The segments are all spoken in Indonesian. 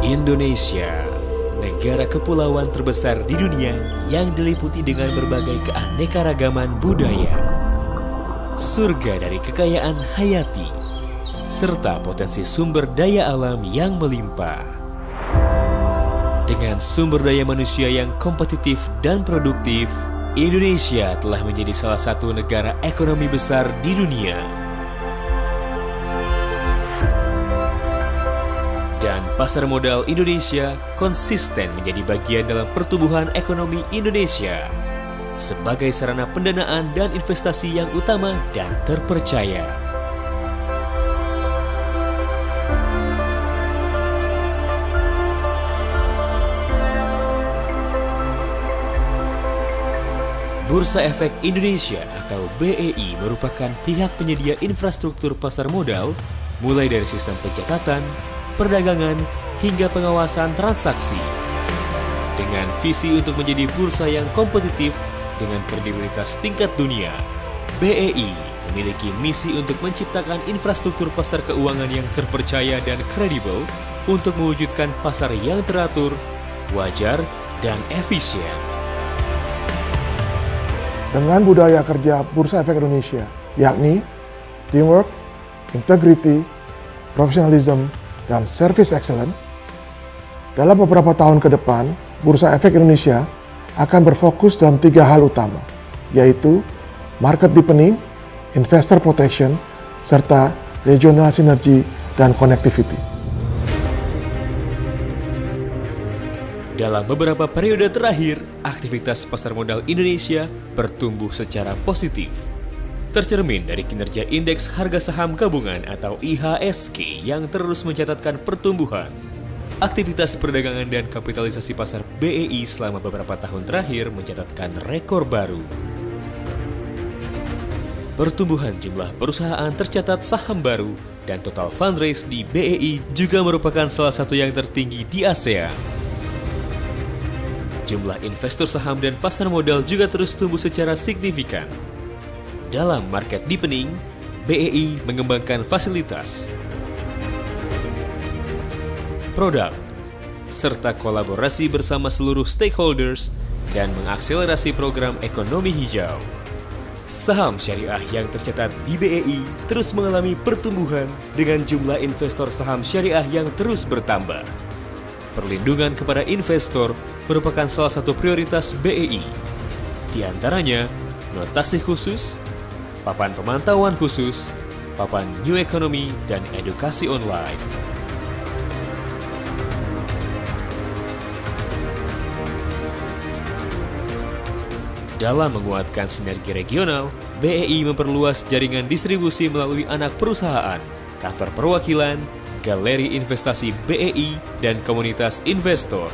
Indonesia, negara kepulauan terbesar di dunia yang diliputi dengan berbagai keanekaragaman budaya. Surga dari kekayaan hayati, serta potensi sumber daya alam yang melimpah. Dengan sumber daya manusia yang kompetitif dan produktif, Indonesia telah menjadi salah satu negara ekonomi besar di dunia. Dan pasar modal Indonesia konsisten menjadi bagian dalam pertumbuhan ekonomi Indonesia sebagai sarana pendanaan dan investasi yang utama dan terpercaya. Bursa Efek Indonesia atau BEI merupakan pihak penyedia infrastruktur pasar modal mulai dari sistem pencatatan, perdagangan, hingga pengawasan transaksi. Dengan visi untuk menjadi bursa yang kompetitif dengan kredibilitas tingkat dunia, BEI memiliki misi untuk menciptakan infrastruktur pasar keuangan yang terpercaya dan kredibel untuk mewujudkan pasar yang teratur, wajar, dan efisien. Dengan budaya kerja Bursa Efek Indonesia, yakni teamwork, integrity, professionalism, dan service excellence, dalam beberapa tahun ke depan, Bursa Efek Indonesia akan berfokus dalam 3 hal utama, yaitu market deepening, investor protection, serta regional synergy dan connectivity. Dalam beberapa periode terakhir, aktivitas pasar modal Indonesia bertumbuh secara positif. Tercermin dari kinerja Indeks Harga Saham Gabungan atau IHSG yang terus mencatatkan pertumbuhan. Aktivitas perdagangan dan kapitalisasi pasar BEI selama beberapa tahun terakhir mencatatkan rekor baru. Pertumbuhan jumlah perusahaan tercatat saham baru dan total fundraise di BEI juga merupakan salah satu yang tertinggi di ASEAN. Jumlah investor saham dan pasar modal juga terus tumbuh secara signifikan. Dalam market deepening, BEI mengembangkan fasilitas, produk, serta kolaborasi bersama seluruh stakeholders dan mengakselerasi program ekonomi hijau. Saham syariah yang tercatat di BEI terus mengalami pertumbuhan dengan jumlah investor saham syariah yang terus bertambah. Perlindungan kepada investor merupakan salah satu prioritas BEI. Di antaranya, notasi khusus, papan pemantauan khusus, papan new economy, dan edukasi online. Dalam menguatkan sinergi regional, BEI memperluas jaringan distribusi melalui anak perusahaan, kantor perwakilan, galeri investasi BEI, dan komunitas investor.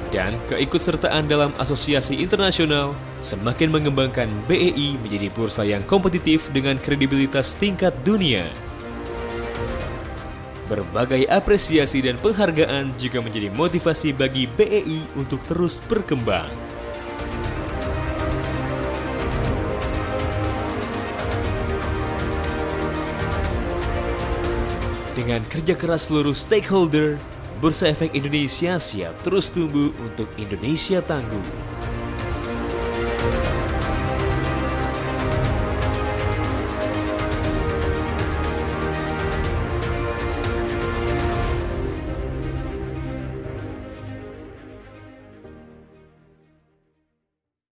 Dan keikutsertaan dalam asosiasi internasional semakin mengembangkan BEI menjadi bursa yang kompetitif dengan kredibilitas tingkat dunia. Berbagai apresiasi dan penghargaan juga menjadi motivasi bagi BEI untuk terus berkembang. Dengan kerja keras seluruh stakeholder, Bursa Efek Indonesia siap terus tumbuh untuk Indonesia tangguh.